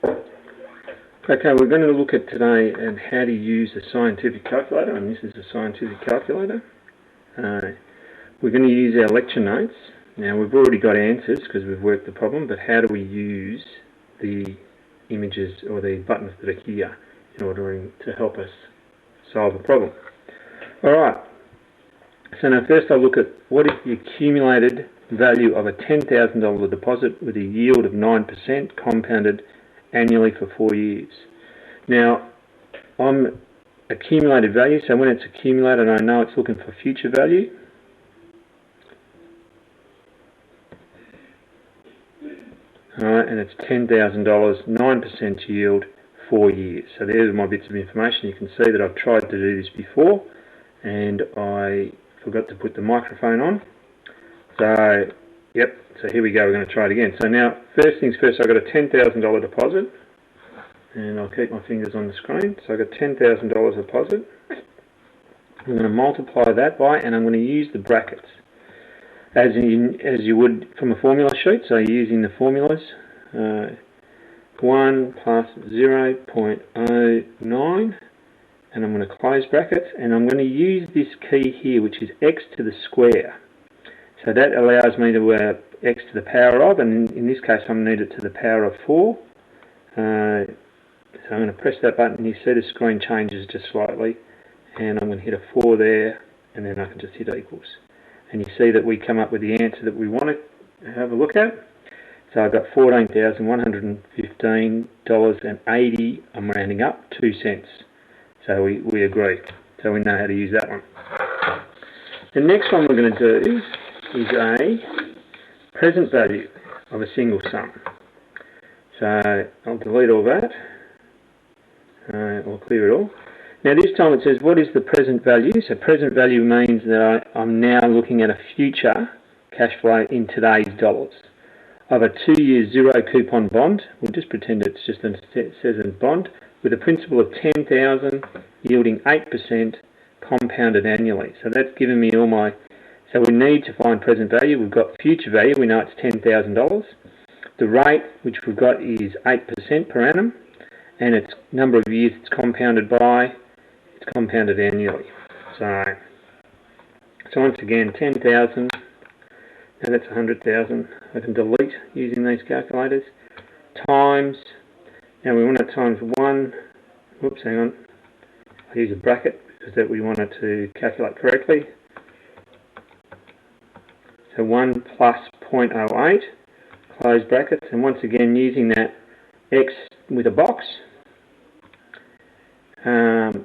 Okay, we're going to look at today at how to use a scientific calculator, and this is a scientific calculator. We're going to use our lecture notes. Now we've already got answers because we've worked the problem, but how do we use the images or the buttons that are here in order to help us solve the problem? Alright, so now first I'll look at what is the accumulated value of a $10,000 deposit with a yield of 9% compounded annually for 4 years. Now, I'm accumulated value, so when it's accumulated, I know it's looking for future value. Alright, and it's $10,000, 9% yield, 4 years. So there's my bits of information. You can see that I've tried to do this before, and I forgot to put the microphone on. So, yep, so here we go, we're going to try it again. So now, first things first, I've got a $10,000 deposit, and I'll keep my fingers on the screen. So I've got $10,000 deposit. I'm going to multiply that by, and I'm going to use the brackets, as you would from a formula sheet. So using the formulas, 1 plus 0.09, and I'm going to close brackets, and I'm going to use this key here, which is x to the square. So that allows me to x to the power of, and in this case I'm going to need it to the power of 4. So I'm going to press that button, you see the screen changes just slightly, and I'm going to hit a 4 there, and then I can just hit equals. And you see that we come up with the answer that we want to have a look at. So I've got $14,115.80, I'm rounding up, 2 cents. So we agree. So we know how to use that one. The next one we're going to do is a present value of a single sum. So I'll delete all that. I'll clear it all. Now this time it says, what is the present value? So present value means that I'm now looking at a future cash flow in today's dollars of a 2-year zero coupon bond. We'll just pretend it says in bond with a principal of $10,000 yielding 8% compounded annually. So that's given me all my. So we need to find present value. We've got future value. We know it's $10,000. The rate, which we've got, is 8% per annum, and its number of years it's compounded by. It's compounded annually. So once again, 10,000. Now that's 100,000. I can delete using these calculators. Times. Now we want to times 1. Whoops, hang on. I use a bracket because that we want it to calculate correctly. So 1 plus 0.08, close brackets, and once again using that x with a box to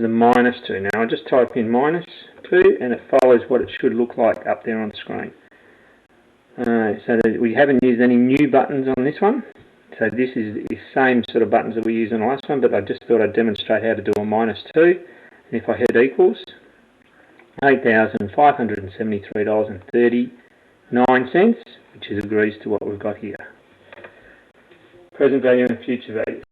the minus 2. Now I just type in minus 2 and it follows what it should look like up there on the screen. So that we haven't used any new buttons on this one. So this is the same sort of buttons that we used on the last one, but I just thought I'd demonstrate how to do a minus 2. And if I hit equals, $8,573.39, which agrees to what we've got here. Present value and future value.